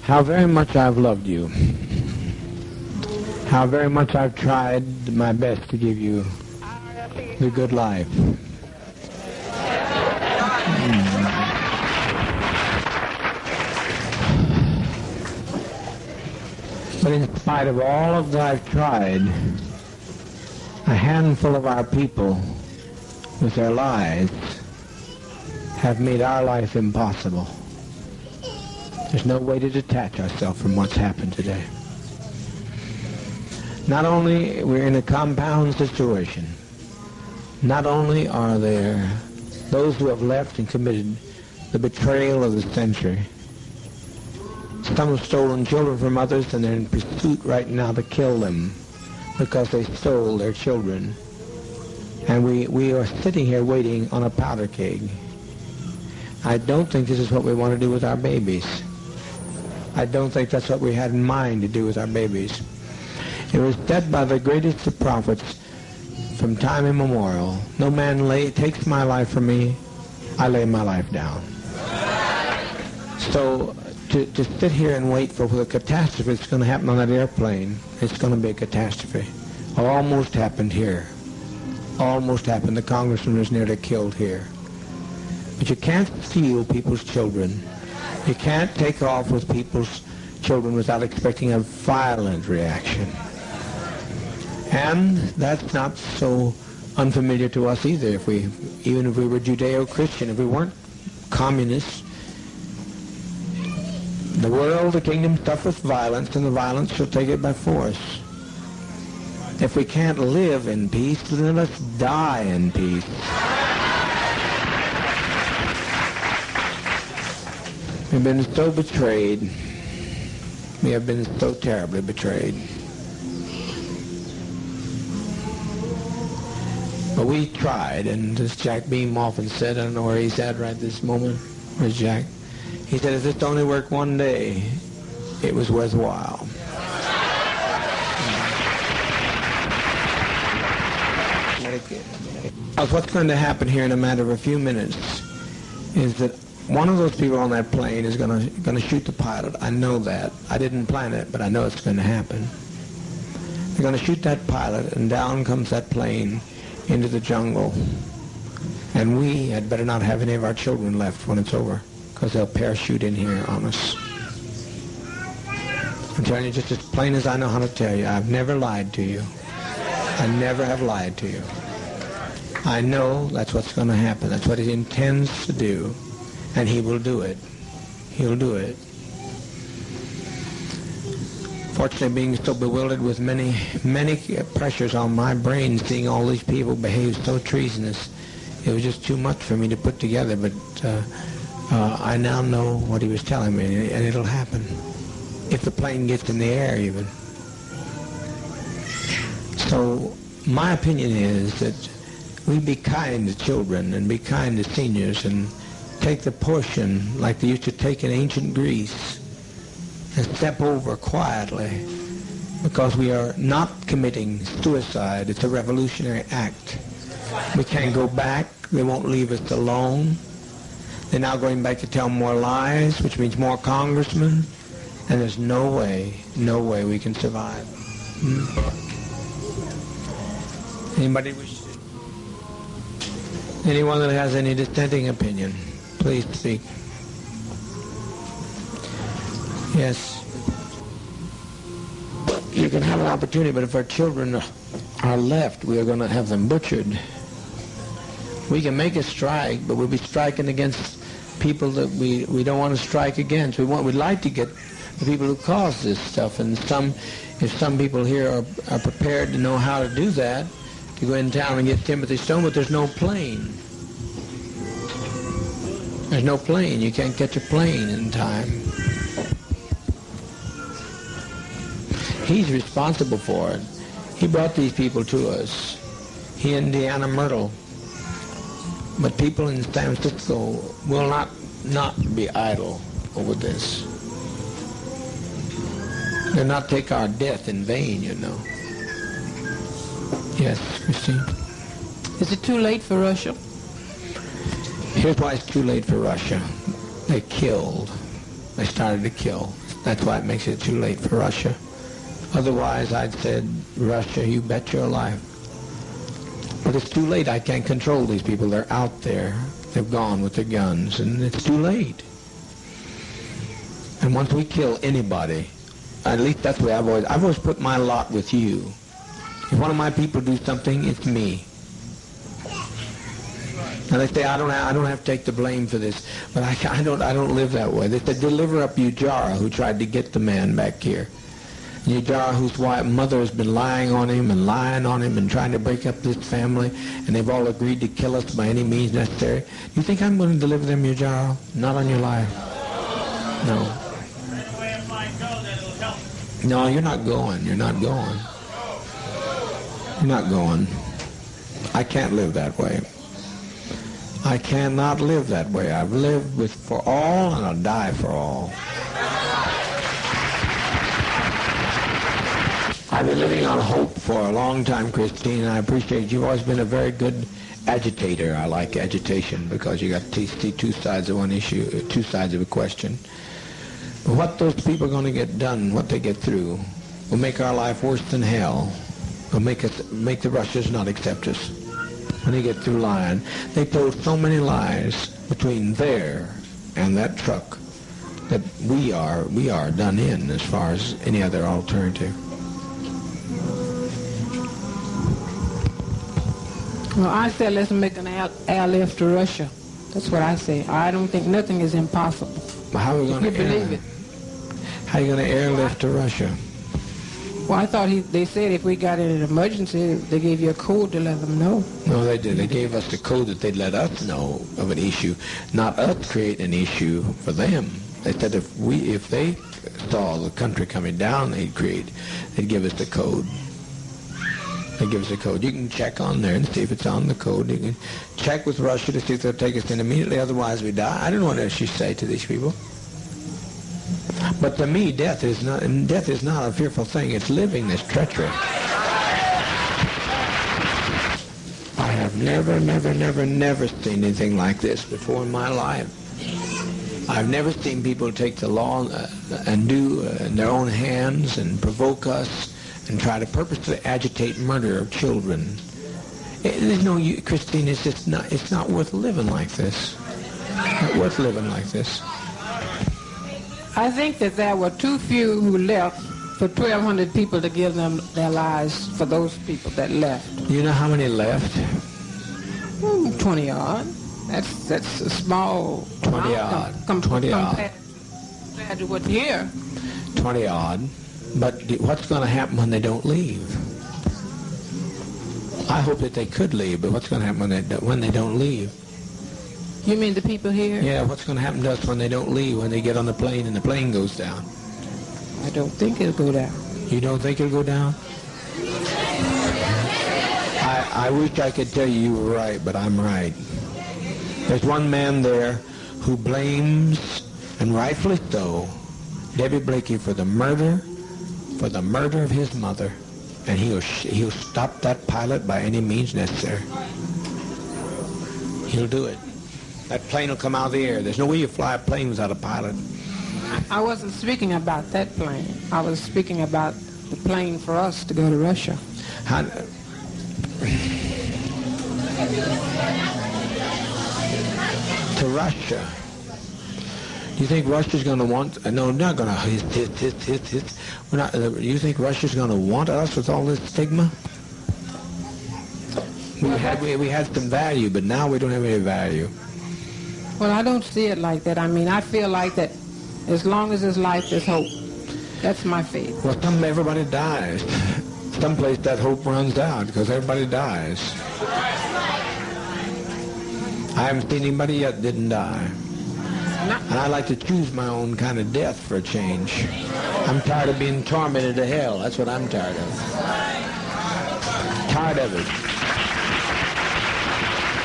how very much I've loved you, how very much I've tried my best to give you the good life. But in spite of all of that I've tried, a handful of our people, with their lies, have made our life impossible. There's no way to detach ourselves from what's happened today. Not only we're in a compound situation, not only are there those who have left and committed the betrayal of the century, some have stolen children from others, and they're in pursuit right now to kill them because they stole their children. And we are sitting here waiting on a powder keg. I don't think this is what we want to do with our babies. I don't think that's what we had in mind to do with our babies. It was said by the greatest of prophets from time immemorial, no man takes my life from me, I lay my life down. So to sit here and wait for the catastrophe that's going to happen on that airplane, it's going to be a catastrophe. Almost happened here. Almost happened. The congressman was nearly killed here. But you can't steal people's children. You can't take off with people's children without expecting a violent reaction. And that's not so unfamiliar to us either. Even if we were Judeo-Christian, if we weren't communists, the world, the kingdom suffereth violence, and the violence shall take it by force. If we can't live in peace, then let us die in peace. We've been so betrayed. We have been so terribly betrayed. But we tried, and as Jack Beam often said, I don't know where he's at right this moment. Where's Jack? He said, if this only worked one day, it was worthwhile. What's going to happen here in a matter of a few minutes is that one of those people on that plane is going to shoot the pilot. I know that. I didn't plan it, but I know it's going to happen. They're going to shoot that pilot, and down comes that plane into the jungle. And we had better not have any of our children left when it's over, because they'll parachute in here on us. I'm telling you just as plain as I know how to tell you. I've never lied to you. I never have lied to you. I know that's what's going to happen. That's what he intends to do. And he will do it. He'll do it. Fortunately, being so bewildered with many pressures on my brain, seeing all these people behave so treasonous, it was just too much for me to put together. But I now know what he was telling me, and it'll happen. If the plane gets in the air, even. So my opinion is that we be kind to children and be kind to seniors and take the portion like they used to take in ancient Greece and step over quietly, because we are not committing suicide. It's a revolutionary act. We can't go back. They won't leave us alone. They're now going back to tell more lies, which means more congressmen, and there's no way we can survive. Anybody wish to? Anyone that has any dissenting opinion, please speak. Yes. You can have an opportunity, but if our children are left, we are going to have them butchered. We can make a strike, but we'll be striking against people that we don't want to strike against. We'd like to get the people who caused this stuff, and if some people here are prepared to know how to do that, to go in town and get Timothy Stone, but there's no plane. There's no plane. You can't catch a plane in time. He's responsible for it. He brought these people to us. He and Deanna Myrtle. But people in San Francisco will not be idle over this. They'll not take our death in vain, you know. Yes, Christine? Is it too late for Russia? Here's why it's too late for Russia. They killed. They started to kill. It's That's why it makes it too late for Russia. Otherwise, I'd said, Russia, you bet your life. But it's too late. I can't control these people. They're out there. They've gone with their guns, and it's too late. And once we kill anybody, at least that's the way I've always put my lot with you. If one of my people do something, it's me. And they say I don't have to take the blame for this, but I don't live that way. They said deliver up Ujara, who tried to get the man back here. Ujara, whose mother has been lying on him and trying to break up this family, and they've all agreed to kill us by any means necessary. You think I'm going to deliver them, Ujara? Not on your life. No. No, you're not going. You're not going. You're not going. I can't live that way. I cannot live that way. I've lived for all, and I'll die for all. I've been living on hope for a long time, Christine, and I appreciate it. You've always been a very good agitator. I like agitation because you got to see two sides of one issue, two sides of a question. But what those people are going to get done, what they get through, will make our life worse than hell. Will make the Russians not accept us when they get through lying. They told so many lies between there and that truck that we are done in as far as any other alternative. Well, I said let's make an airlift to Russia. That's what I say. I don't think nothing is impossible. But how are we going to believe it? How are you going to airlift to Russia? Well, I thought they said if we got in an emergency, they gave you a code to let them know. No, they did. They gave us the code that they'd let us know of an issue, not us create an issue for them. They said if they saw the country coming down, they'd give us the code. They give us a code. You can check on there and see if it's on the code. You can check with Russia to see if they'll take us in immediately, otherwise we die. I don't know what else you say to these people. But to me, death is not a fearful thing. It's living this treachery. I have never seen anything like this before in my life. I've never seen people take the law and do in their own hands and provoke us and try to purposely agitate murder of children. There's no, Christine, it's not worth living like this. Not worth living like this. I think that there were too few who left for 1,200 people to give them their lives for those people that left. You know how many left? 20 odd. That's a small 20 odd. Compared to what here. 20 odd. But what's going to happen when they don't leave? I hope that they could leave, but what's going to happen when they don't leave? You mean the people here? Yeah, what's going to happen to us when they don't leave, when they get on the plane and the plane goes down? I don't think it'll go down. You don't think it'll go down? I wish I could tell you were right, but I'm right. There's one man there who blames, and rightfully so, Debbie Blakey for the murder of his mother, and he'll stop that pilot by any means necessary. He'll do it. That plane will come out of the air. There's no way you fly a plane without a pilot. I wasn't speaking about that plane. I was speaking about the plane for us to go to Russia. To Russia. You think Russia's going to want? No, not going to. We're not. You think Russia's going to want us with all this stigma? We had some value, but now we don't have any value. Well, I don't see it like that. I mean, I feel like that as long as there's life, there's hope. That's my faith. Well, everybody dies. Someplace that hope runs out because everybody dies. I haven't seen anybody yet that didn't die. And I like to choose my own kind of death for a change. I'm tired of being tormented to hell. That's what I'm tired of. Tired of it.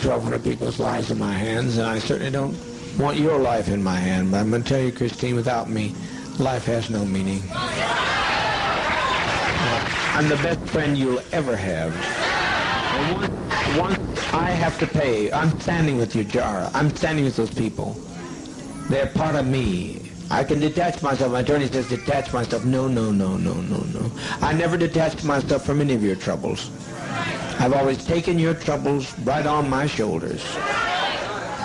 1,200 people's lives in my hands, and I certainly don't want your life in my hand. But I'm going to tell you, Christine, without me, life has no meaning. I'm the best friend you'll ever have. And once I have to pay, I'm standing with you, Jara. I'm standing with those people. They're part of me. I can detach myself. My attorney says detach myself. No, no, no, no, no, no. I never detached myself from any of your troubles. I've always taken your troubles right on my shoulders.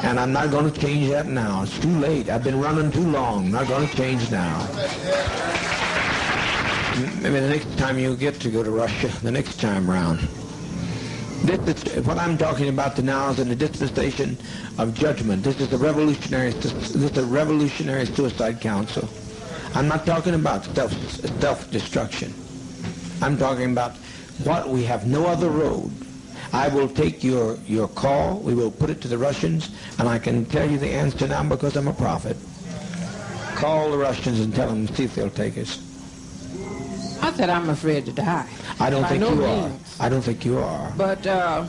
And I'm not going to change that now. It's too late. I've been running too long. Not going to change now. Maybe the next time you get to go to Russia, the next time round. This is what I'm talking about now is in the dispensation of judgment. This is a revolutionary suicide council. I'm not talking about self-destruction. I'm talking about what we have no other road. I will take your call. We will put it to the Russians, and I can tell you the answer now because I'm a prophet. Call the Russians and tell them to see if they'll take us. I said I'm afraid to die. I don't think you are. means. I don't think you are. But I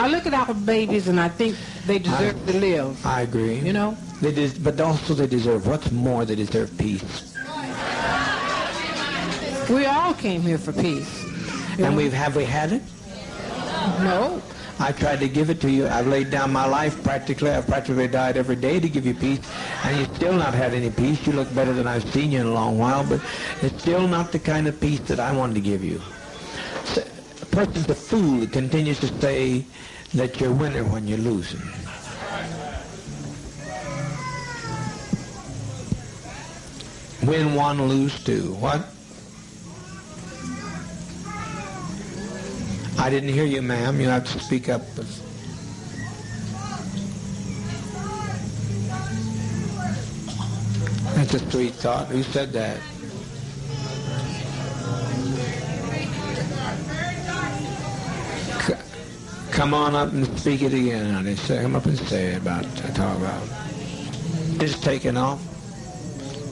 look at our babies and I think they deserve to live. I agree. You know? But also they deserve, what's more, they deserve peace. We all came here for peace. And have we had it? No. I tried to give it to you. I've laid down my life practically. I've practically died every day to give you peace. And you've still not had any peace. You look better than I've seen you in a long while, but it's still not the kind of peace that I wanted to give you. So, a person's a fool that continues to say that you're a winner when you're losing. Win one, lose two. What? I didn't hear you, ma'am. You have to speak up. That's a sweet thought. Who said that? Come on up and speak it again, honey. Come up and say it talk about. It's taken off.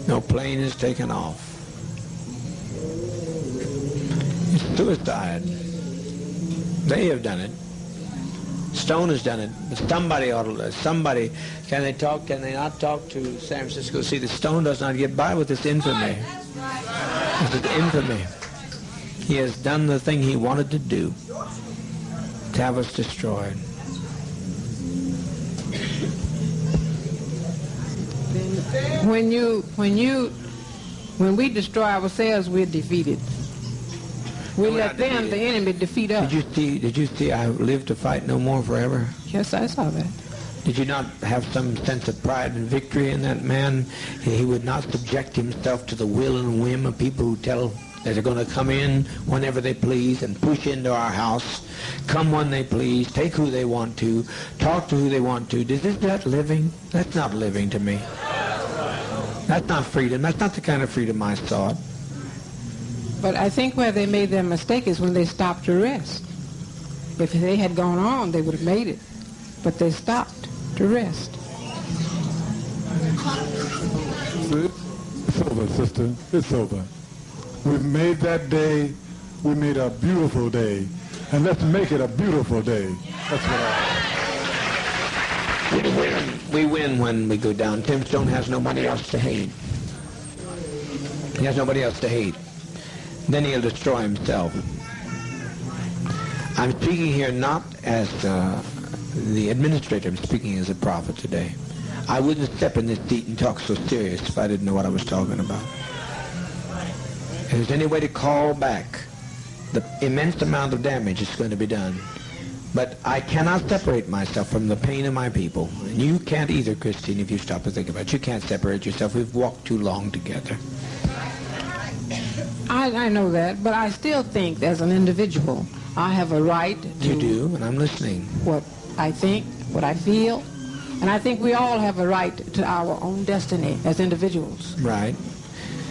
No plane is taken off. It's suicide. They have done it. Stone has done it. But somebody ought to. Somebody. Can they talk? Can they not talk to San Francisco? See, the Stone does not get by with this infamy. This is infamy. He has done the thing he wanted to do. To have us destroyed. When we destroy ourselves, we're defeated. We let the enemy defeat us. Did you see I live to fight no more forever? Yes, I saw that. Did you not have some sense of pride and victory in that man? He would not subject himself to the will and whim of people who tell that they're going to come in whenever they please and push into our house, come when they please, take who they want to, talk to who they want to. Is that living? That's not living to me. That's not freedom. That's not the kind of freedom I sought. But I think where they made their mistake is when they stopped to rest. If they had gone on, they would have made it. But they stopped to rest. It's over, sister. It's over. We've made that day. We made a beautiful day. And let's make it a beautiful day. That's what We win when we go down. Tim Stone has nobody else to hate. He has nobody else to hate. Then he'll destroy himself. I'm speaking here not as the administrator. I'm speaking as a prophet today. I wouldn't step in this seat and talk so serious if I didn't know what I was talking about. If there's any way to call back the immense amount of damage that's going to be done, but I cannot separate myself from the pain of my people. And you can't either, Christine, if you stop to think about it. You can't separate yourself. We've walked too long together. I know that, but I still think as an individual, I have a right to... You do, and I'm listening. What I think, what I feel, and I think we all have a right to our own destiny as individuals. Right.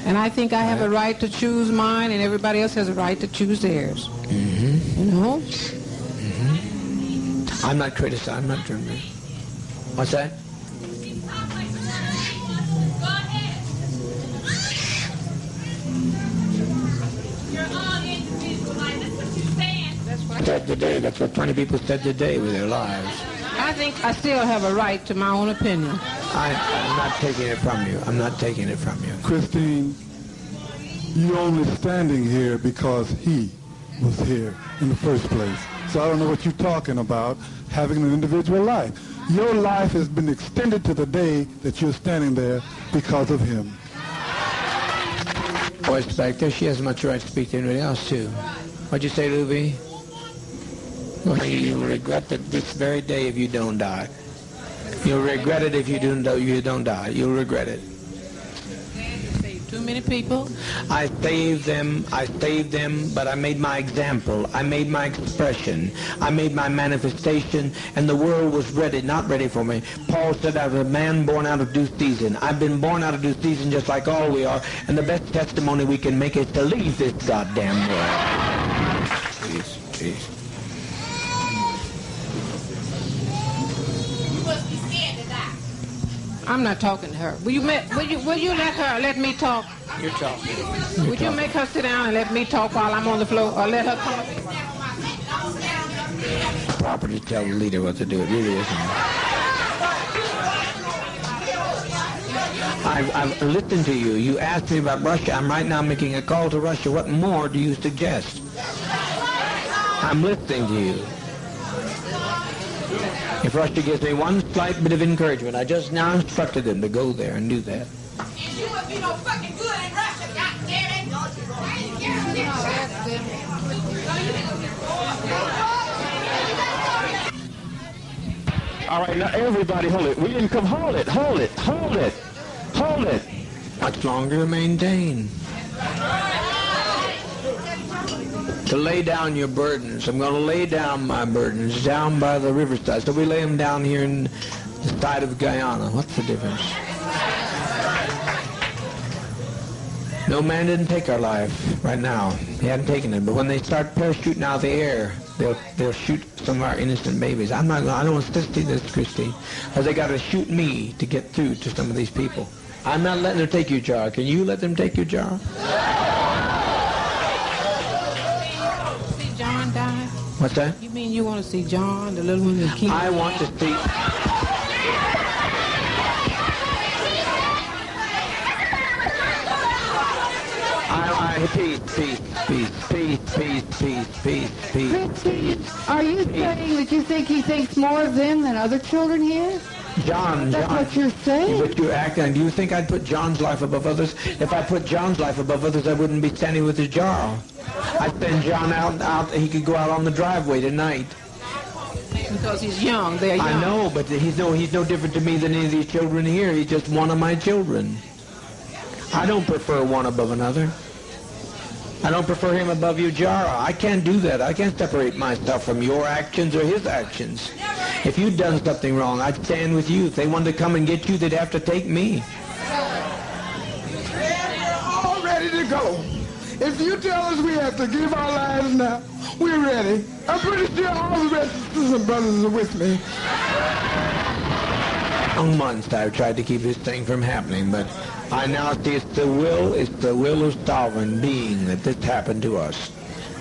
And I think I have a right to choose mine, and everybody else has a right to choose theirs. Mm-hmm. You know? Mm-hmm. I'm not criticizing. I'm not doing this. What's that? Said today. That's what 20 people said today with their lives. I think I still have a right to my own opinion. I'm not taking it from you. I'm not taking it from you. Christine, you're only standing here because he was here in the first place. So I don't know what you're talking about, having an individual life. Your life has been extended to the day that you're standing there because of him. Voice back there, she has as much right to speak to anybody else, too. What'd you say, Luby? Well, you'll regret it this very day if you don't die. You'll regret it if you don't die. You'll regret it. Too many people. I saved them, but I made my example. I made my expression. I made my manifestation, and the world was ready, not ready for me. Paul said, I was a man born out of due season. I've been born out of due season just like all we are, and the best testimony we can make is to leave this goddamn world. Jeez. I'm not talking to her. Will you let me talk? You're talking. Would you make her sit down and let me talk while I'm on the floor, or let her come up? Proper to tell the leader what to do. It really isn't. I've listened to you. You asked me about Russia. I'm right now making a call to Russia. What more do you suggest? I'm listening to you. If Russia gives me one slight bit of encouragement, I just now instructed them to go there and do that. And you would be no fucking good in Russia, goddammit! All right, now everybody hold it. We didn't come. Hold it. Much longer to maintain. To lay down your burdens. I'm going to lay down my burdens down by the riverside. So we lay them down here in the side of Guyana. What's the difference? No man didn't take our life right now. He hadn't taken it. But when they start parachuting out of the air, they'll shoot some of our innocent babies. I don't want to see this, Christy. Because they got to shoot me to get through to some of these people. I'm not letting them take your jar. Can you let them take your jar? What's that? You mean you want to see John, the little one that keeps... I want to see... Christy, are you saying that you think he thinks more of them than other children here? That's what you're saying. But you're acting. Do you think I'd put John's life above others? If I put John's life above others, I wouldn't be standing with his jar. I'd send John out. He could go out on the driveway tonight. Because he's young. They're young. I know, but he's no different to me than any of these children here. He's just one of my children. I don't prefer one above another. I don't prefer him above you, Jara. I can't do that. I can't separate myself from your actions or his actions. If you'd done something wrong, I'd stand with you. If they wanted to come and get you, they'd have to take me. We're all ready to go. If you tell us we have to give our lives now, we're ready. I'm pretty sure all the rest of the sisters and brothers are with me. For months I've tried to keep this thing from happening, but I now see it's the will of sovereign being that this happened to us.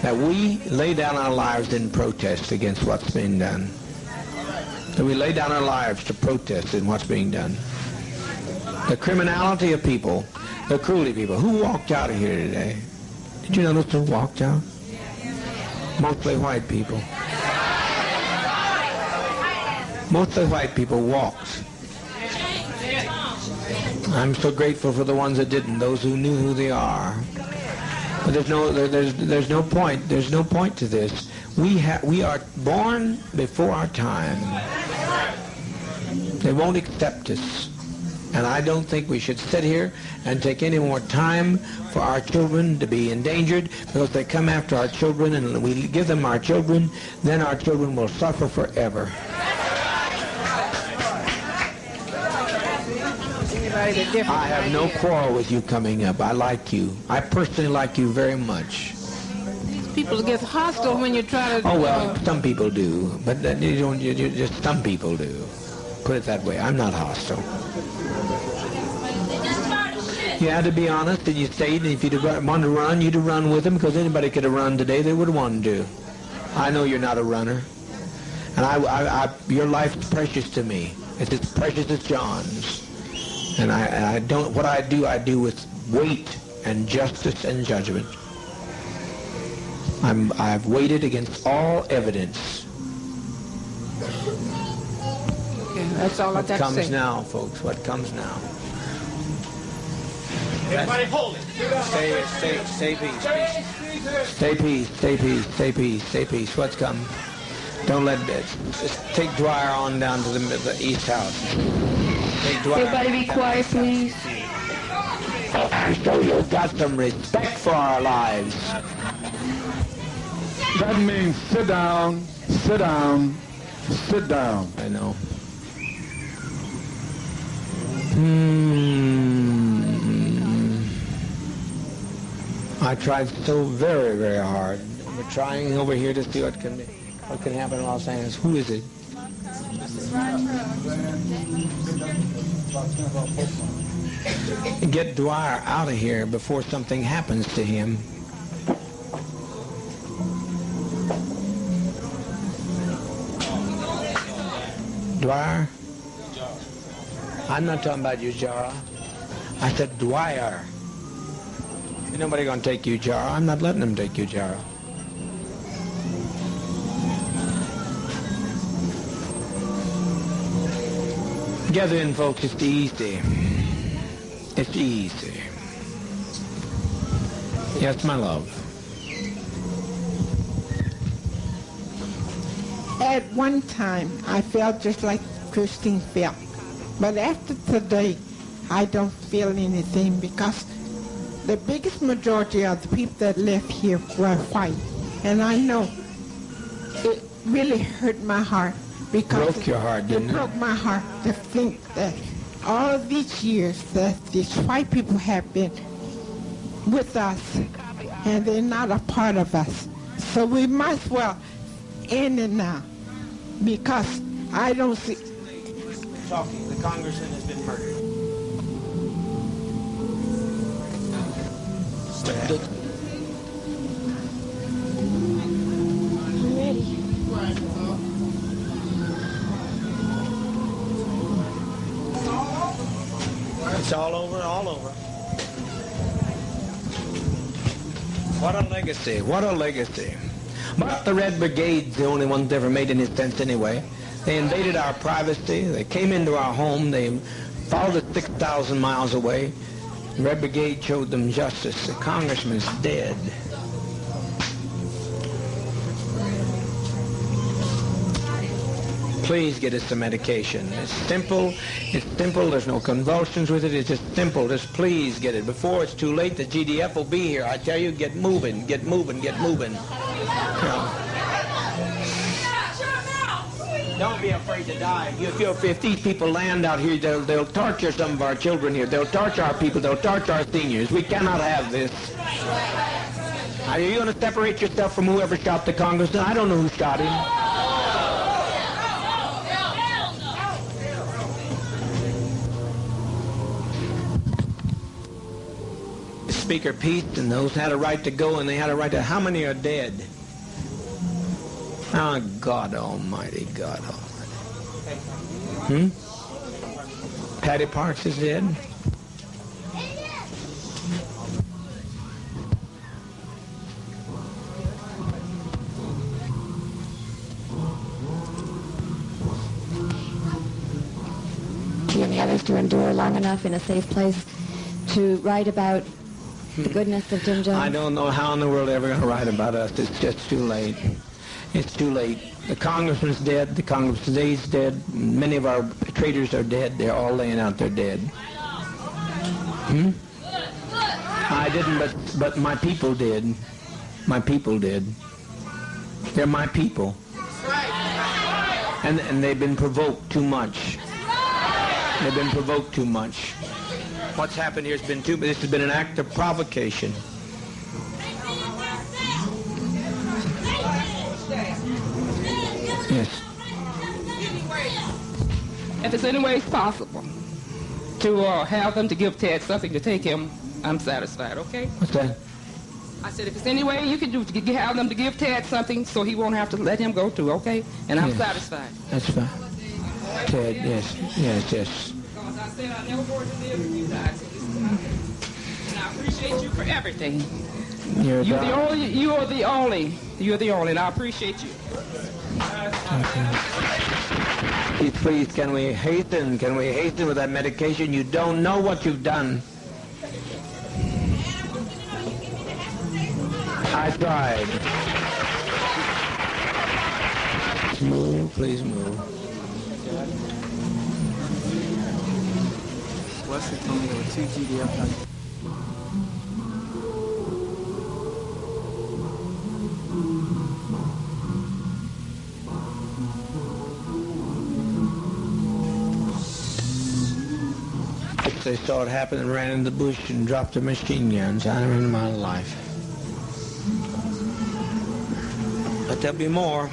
That we lay down our lives in protest against what's being done. That we lay down our lives to protest in what's being done. The criminality of people, the cruelty of people. Who walked out of here today? Did you notice who walked out? Mostly white people. Mostly white people walked. I'm so grateful for the ones that didn't, those who knew who they are. But there's no point. There's no point to this. We are born before our time. They won't accept us. And I don't think we should sit here and take any more time for our children to be endangered, because they come after our children and we give them our children, then our children will suffer forever. I have no quarrel with you coming up. I like you. I personally like you very much. These people get hostile when you try to... Oh, well, some people do. But just some people do. Put it that way. I'm not hostile. You had to be honest, and you stayed, and if you'd wanted to run, you'd have run with them, because anybody could have run today. They would have wanted to. I know you're not a runner. And your life's precious to me. It's as precious as John's. And I don't, what I do with weight and justice and judgment. I've weighted against all evidence. Okay. That's all I got to say. What comes now, folks? What comes now? Everybody hold it. Stay peace. Stay peace. Stay peace. Stay peace. Stay peace. What's come? Don't let it. Just take Dwyer on down to the East House. Take Dwyer. Everybody be quiet, please. Show you've got some respect for our lives. That means sit down, sit down, sit down. I know. I tried so very, very hard. We're trying over here to see what can happen in Los Angeles. Who is it? Get Dwyer out of here before something happens to him. Dwyer? I'm not talking about you, Jara. I said Dwyer. Ain't nobody gonna take you, Jara. I'm not letting them take you, Jara. Gather in, folks. It's easy. It's easy. Yes, my love. At one time, I felt just like Christine felt. But after today, I don't feel anything because the biggest majority of the people that left here were white. And I know it really hurt my heart because Broke your heart, didn't it? It broke my heart to think that all of these years that these white people have been with us and they're not a part of us. So we might as well end it now because I don't see... Talking, the congressman has been murdered. It's all over, all over. What a legacy, what a legacy. But the Red Brigade's the only ones that ever made any sense anyway. They invaded our privacy, they came into our home, they followed us 6,000 miles away. The Red Brigade showed them justice. The congressman's dead. Please get us some medication. It's simple, there's no convulsions with it, it's just simple. Just please get it. Before it's too late, the GDF will be here. I tell you, get moving, get moving, get moving. Don't be afraid to die. If these people land out here, they'll torture some of our children here. They'll torture our people. They'll torture our seniors. We cannot have this. Are you going to separate yourself from whoever shot the congressman? I don't know who shot him. Speaker Pete and those had a right to go, and they had a right to... How many are dead? Oh, God Almighty, God Almighty. Patty Parks is dead? You and the others to endure long enough in a safe place to write about the goodness of Jim Jones? I don't know how in the world they're ever going to write about us. It's just too late. It's too late. The congressman's dead. The congressman's dead. Many of our traitors are dead. They're all laying out there dead. I didn't, but my people did. My people did. They're my people. And they've been provoked too much. They've been provoked too much. What's happened here has been this has been an act of provocation. Yes. If it's any way possible to have them to give Ted something to take him, I'm satisfied, okay? What's that? I said, if it's any way you can do to have them to give Ted something so he won't have to let him go too, okay? And I'm satisfied. That's fine. Ted, yes. Because I said I never wanted to live with you guys. And I appreciate you for everything. You're the only, and I appreciate you. Okay. Please, can we hasten? Can we hasten with that medication? You don't know what you've done. I tried. Move, please move. Wesley told me there were 2 GDF. They saw it happen and ran in the bush and dropped their machine guns. I never in my life. But there'll be more.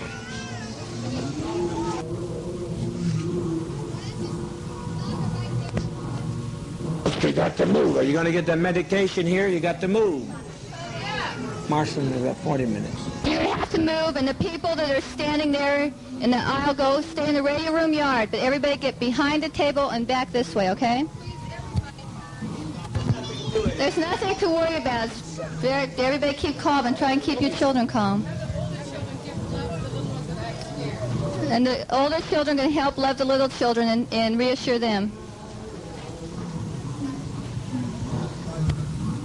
You got to move. Are you going to get that medication here? You got to move. Marston, we've got 40 minutes. You have to move, and the people that are standing there in the aisle go stay in the radio room yard, but everybody get behind the table and back this way, okay? There's nothing to worry about. Everybody keep calm and try and keep your children calm. And the older children can help love the little children and reassure them.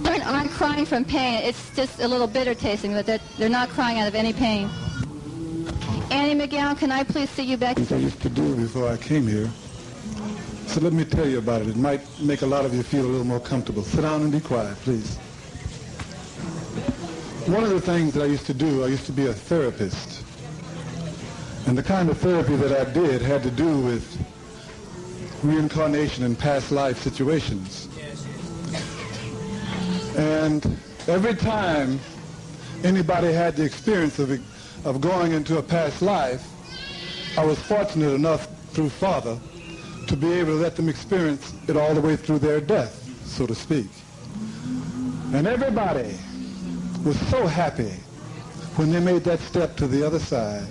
Children aren't crying from pain. It's just a little bitter tasting, but they're not crying out of any pain. Annie McGowan, can I please see you back? I used to do before I came here. So let me tell you about it. It might make a lot of you feel a little more comfortable. Sit down and be quiet, please. One of the things that I used to do, I used to be a therapist. And the kind of therapy that I did had to do with reincarnation and past life situations. And every time anybody had the experience of going into a past life, I was fortunate enough through Father to be able to let them experience it all the way through their death, so to speak. And everybody was so happy when they made that step to the other side.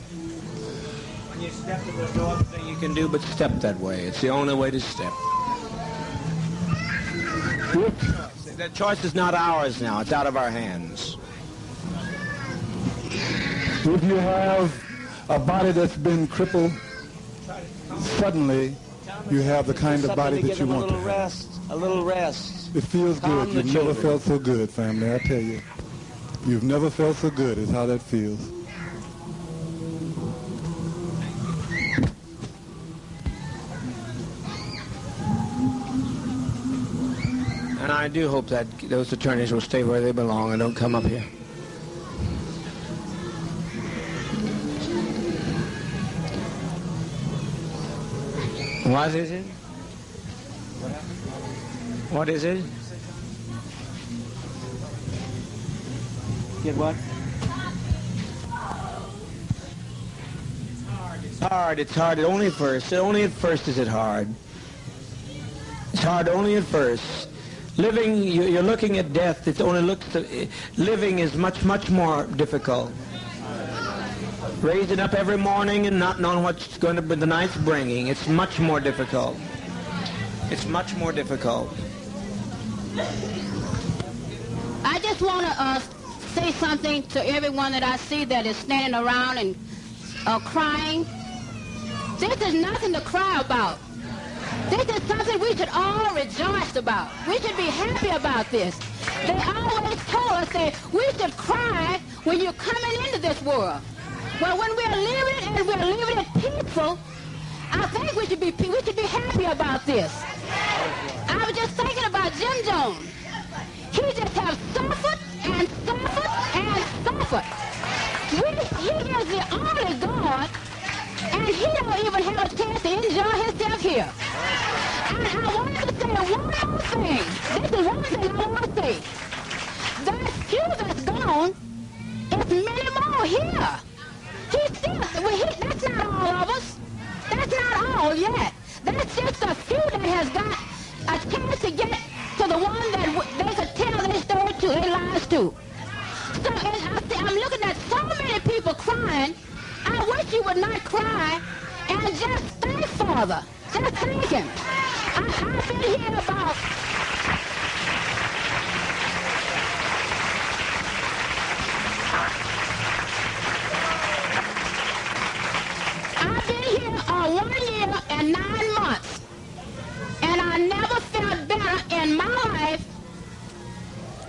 When you step to the door, the thing you can do but step that way. It's the only way to step. That choice is not ours now. It's out of our hands. If you have a body that's been crippled, suddenly you have the kind of body that you want to have. A little rest. It feels good. You've never felt so good, family, I tell you. You've never felt so good is how that feels. And I do hope that those attorneys will stay where they belong and don't come up here. What is it? What is it? Get what? It's hard. Only at first. Only at first is it hard. It's hard only at first. Living, you're looking at death. It only looks. Living is much, much more difficult. Raising up every morning and not knowing what's going to be the night's bringing. It's much more difficult. It's much more difficult. I just want to say something to everyone that I see that is standing around and crying. This is nothing to cry about. This is something we should all rejoice about. We should be happy about this. They always told us that we should cry when you're coming into this world. Well, when we're living and we're living it peaceful, I think we should be happy about this. I was just thinking about Jim Jones. He just has suffered and suffered and suffered. He is the only God, and he don't even have a chance to enjoy himself here. And I wanted to say one more thing. This is one thing I want to say. That few that's gone is many more here. That's not all of us. That's not all yet. That's just a few that has got a chance to get to the one that they could tell their story to, their lives to. So I'm looking at so many people crying. I wish you would not cry and just thank Father. Just thank him. I've been here about... I've been here here 1 year and 9 months. And I never felt better in my life,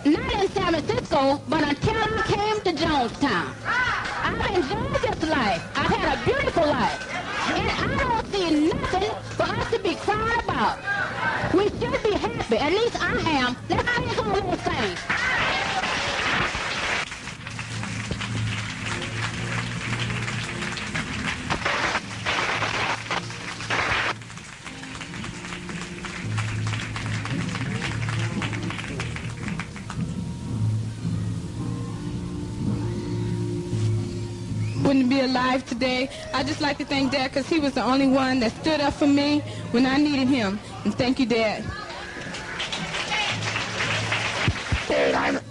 not in San Francisco, but until I came to Jonestown. I've enjoyed this life. I've had a beautiful life. And I don't see nothing for us to be crying about. We should be happy. At least I am. Let's sing some little things. Wouldn't be alive today. I just like to thank Dad because he was the only one that stood up for me when I needed him. And thank you, Dad.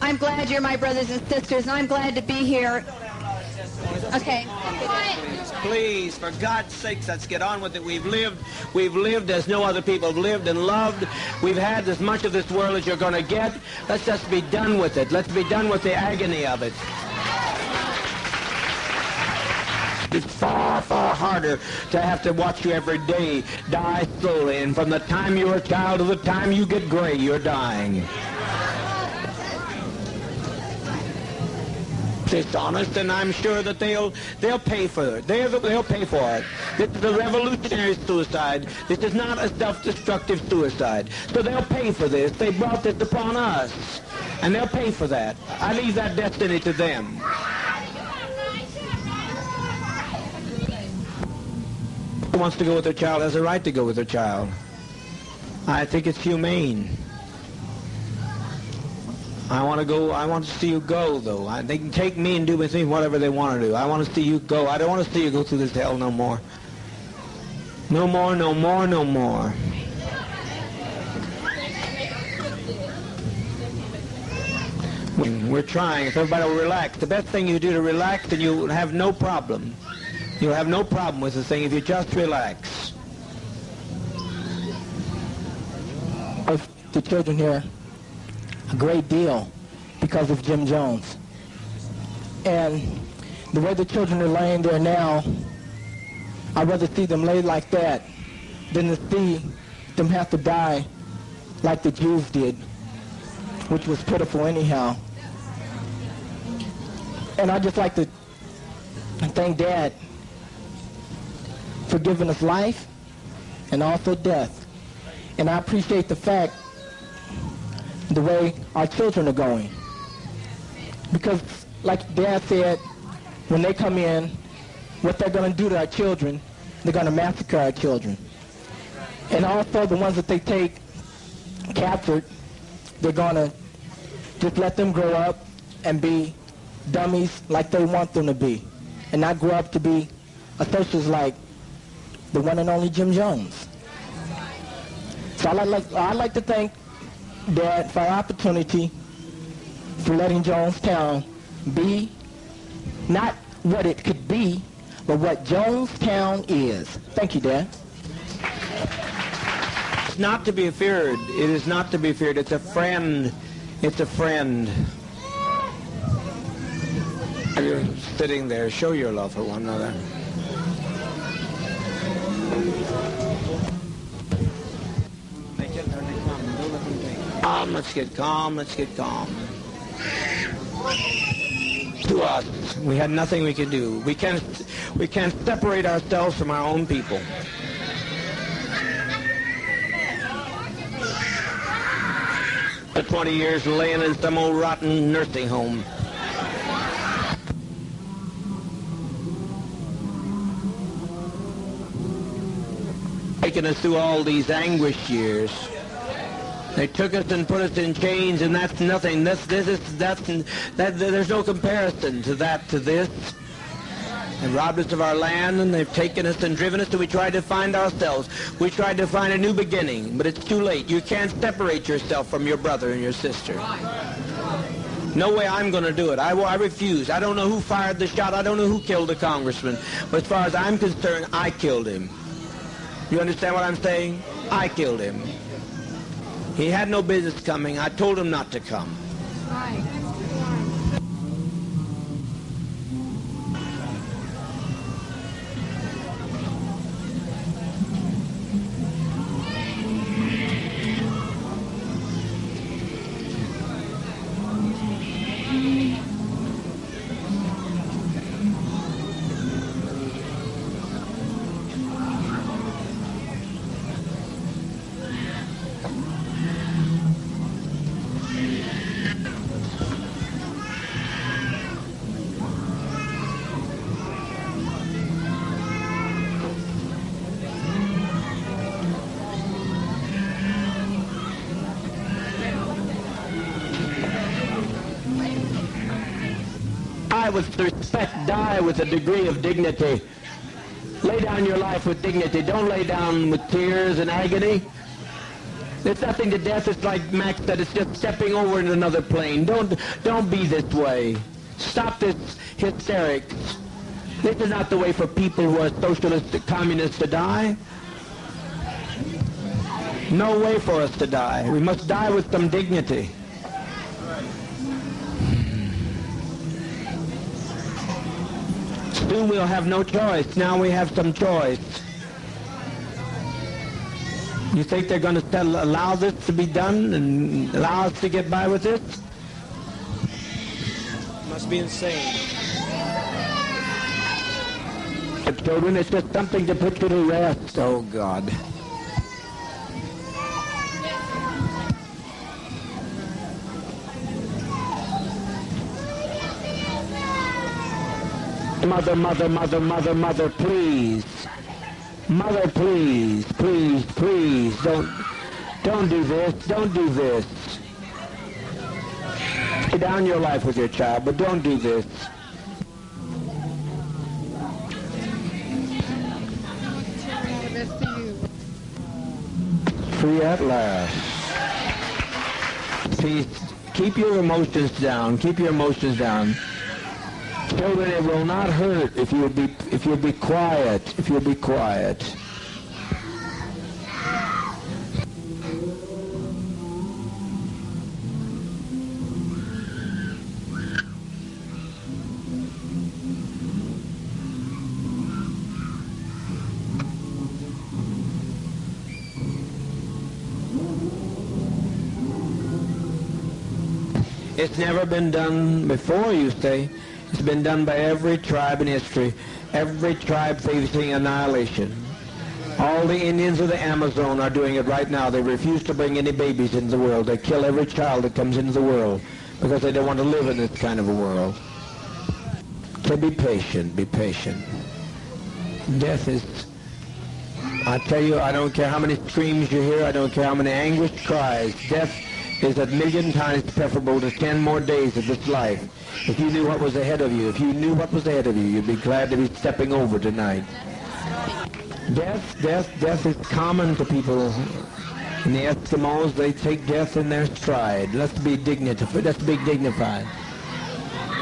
I'm glad you're my brothers and sisters, and I'm glad to be here. Okay. Please, for God's sakes, let's get on with it. We've lived as no other people have lived and loved. We've had as much of this world as you're going to get. Let's just be done with it. Let's be done with the agony of it. It's far, far harder to have to watch you every day die slowly. And from the time you're a child to the time you get gray, you're dying. It's honest, and I'm sure that they'll pay for it. They'll pay for it. This is a revolutionary suicide. This is not a self-destructive suicide. So they'll pay for this. They brought this upon us, and they'll pay for that. I leave that destiny to them. Who wants to go with their child has a right to go with their child. I think it's humane. I want to see you go, though. They can take me and do with me whatever they want to do. I want to see you go. I don't want to see you go through this hell no more. No more, no more, no more. We're trying. If everybody will relax. The best thing you do to relax, and you'll have no problem. You'll have no problem with the thing if you just relax. Of the children here, a great deal because of Jim Jones. And the way the children are laying there now, I'd rather see them lay like that than to see them have to die like the Jews did, which was pitiful anyhow. And I'd just like to thank Dad for giving us life and also death. And I appreciate the fact the way our children are going. Because like Dad said, when they come in, what they're going to do to our children, they're going to massacre our children. And also the ones that they take captured, they're going to just let them grow up and be dummies like they want them to be, and not grow up to be associates like the one and only Jim Jones. So I'd like to thank Dad for our opportunity for letting Jonestown be not what it could be, but what Jonestown is. Thank you, Dad. It's not to be feared. It is not to be feared. It's a friend. It's a friend. You're sitting there. Show your love for one another. Let's get calm. Let's get calm. To us, we had nothing we could do. We can't separate ourselves from our own people. For 20 years laying in some old rotten nursing home. Taking us through all these anguish years. They took us and put us in chains, and that's nothing. There's no comparison to that, to this. They robbed us of our land, and they've taken us and driven us, so we tried to find ourselves. We tried to find a new beginning, but it's too late. You can't separate yourself from your brother and your sister. No way I'm going to do it. I refuse. I don't know who fired the shot. I don't know who killed the congressman. But as far as I'm concerned, I killed him. You understand what I'm saying? I killed him. He had no business coming. I told him not to come. with respect. Die with a degree of dignity. Lay down your life with dignity. Don't lay down with tears and agony. There's nothing to death. It's like Max said, it's just stepping over in another plane. Don't be this way. Stop this hysterics. This is not the way for people who are socialists, communists to die. No way for us to die. We must die with some dignity. Soon we'll have no choice. Now we have some choice. You think they're going to allow this to be done and allow us to get by with this? Must be insane. Children, it's just something to put you to rest. Oh, God. Mother, mother, mother, mother, mother, please. Mother, please, please, please, don't do this, don't do this. Lay down your life with your child, but don't do this. Free at last. Please, keep your emotions down, keep your emotions down. Children, it will not hurt if you'll be quiet, if you'll be quiet. It's never been done before, you say. It's been done by every tribe in history. Every tribe facing annihilation. All the Indians of the Amazon are doing it right now. They refuse to bring any babies into the world. They kill every child that comes into the world because they don't want to live in this kind of a world. So be patient, be patient. Death is, I tell you, I don't care how many screams you hear. I don't care how many anguished cries. Death is a million times preferable to 10 more days of this life. If you knew what was ahead of you, if you knew what was ahead of you, you'd be glad to be stepping over tonight. Death is common to people. In the Eskimos, they take death in their stride. Let's be dignified. Let's be dignified.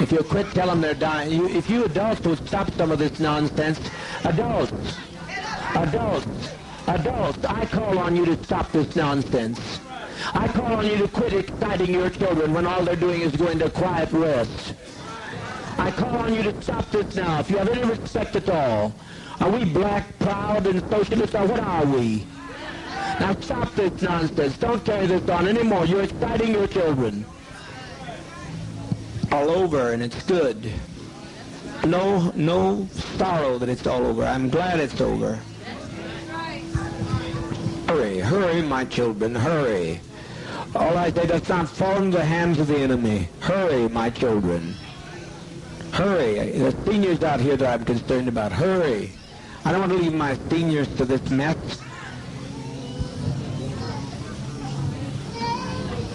If you quit, tell them they're dying. If you adults would stop some of this nonsense, adults, I call on you to stop this nonsense. I call on you to quit exciting your children when all they're doing is going to quiet rest. I call on you to stop this now. If you have any respect at all, are we black, proud, and socialist, or what are we? Now stop this nonsense. Don't carry this on anymore. You're exciting your children. All over, and it's good. No sorrow that it's all over. I'm glad it's over. Hurry, hurry, my children, hurry. All I say, does not fall into the hands of the enemy. Hurry, my children. Hurry. The seniors out here that I'm concerned about. Hurry. I don't want to leave my seniors to this mess.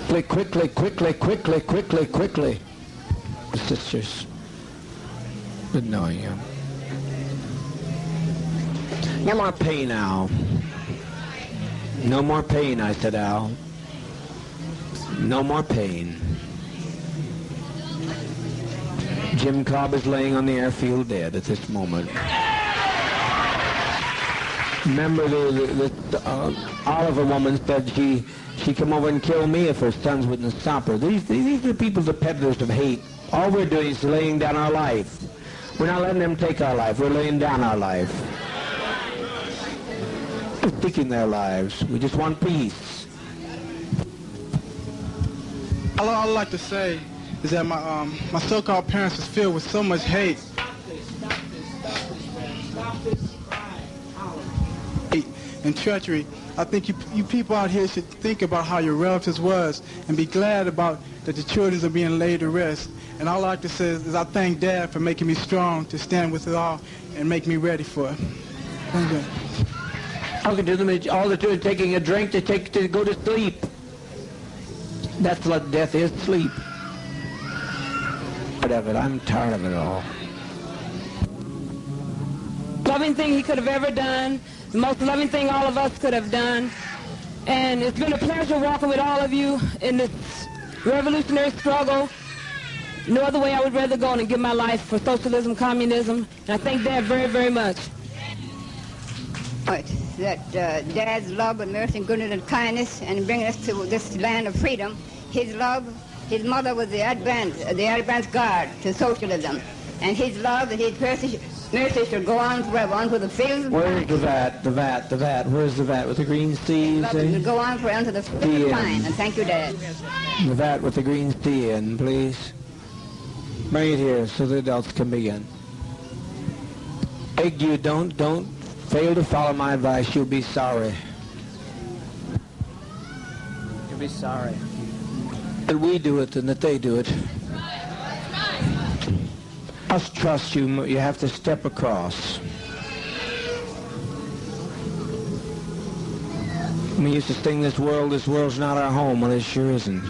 Quickly, quickly, quickly, quickly, quickly. Sisters, good knowing you. No more pain, Al. No more pain, I said, Al. No more pain. Jim Cobb is laying on the airfield dead at this moment. Remember the Oliver woman said she'd come over and kill me if her sons wouldn't stop her. These are people, the peddlers of hate. All we're doing is laying down our life. We're not letting them take our life. We're laying down our life. We're seeking their lives. We just want peace. All I'd like to say is that my so-called parents was filled with so much hate. And treachery. I think you people out here should think about how your relatives was and be glad about that the children are being laid to rest. And all I like to say is I thank Dad for making me strong to stand with it all and make me ready for it. Thank you. All they're doing is taking a drink to go to sleep. That's what death is, sleep. tired of it. I'm tired of it all. Loving thing he could have ever done, the most loving thing all of us could have done. And it's been a pleasure walking with all of you in this revolutionary struggle. No other way I would rather go than give my life for socialism, communism. And I thank Dad very, very much. That Dad's love and mercy and goodness and kindness and bringing us to this land of freedom, his love, his mother was the advance guard to socialism. And his love and his mercy should go on forever, on to the fields. Where's the vat? Where's the vat with the green seas? Love should go on forever to the fields of pine. And thank you, Dad. The vat with the green sea in, please. Bring it here so the adults can begin. Beg you, don't fail to follow my advice. You'll be sorry. You'll be sorry. That we do it and that they do it. Must trust you. You have to step across. We used to sing this world's not our home. Well, it sure isn't.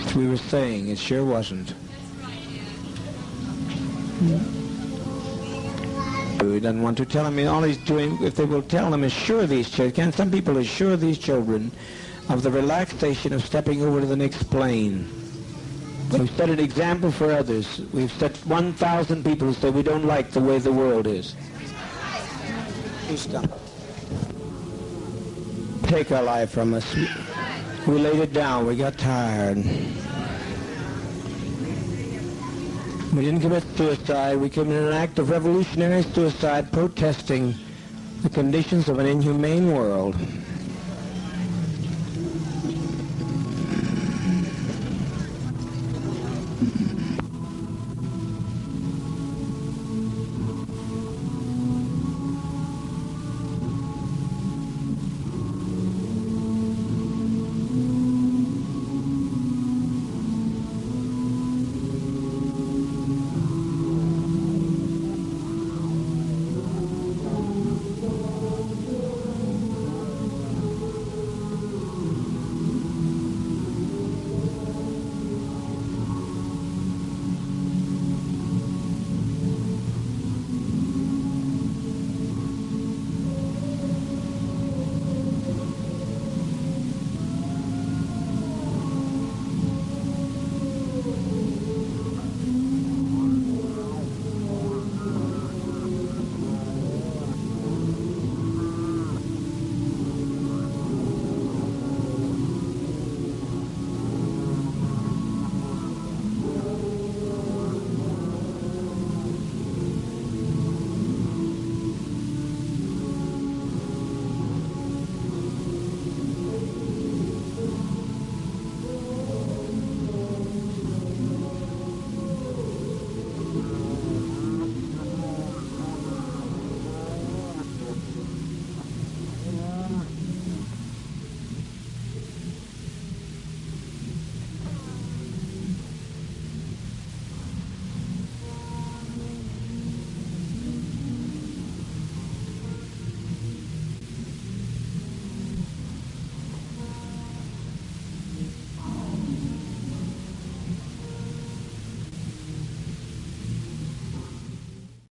As we were saying, it sure wasn't. He doesn't want to tell him. All he's doing, if they will tell him, assure these children. Some people assure these children of the relaxation of stepping over to the next plane. We've set an example for others. We've set 1,000 people who say we don't like the way the world is. Take our life from us. We laid it down. We got tired. We didn't commit suicide. We committed an act of revolutionary suicide protesting the conditions of an inhumane world.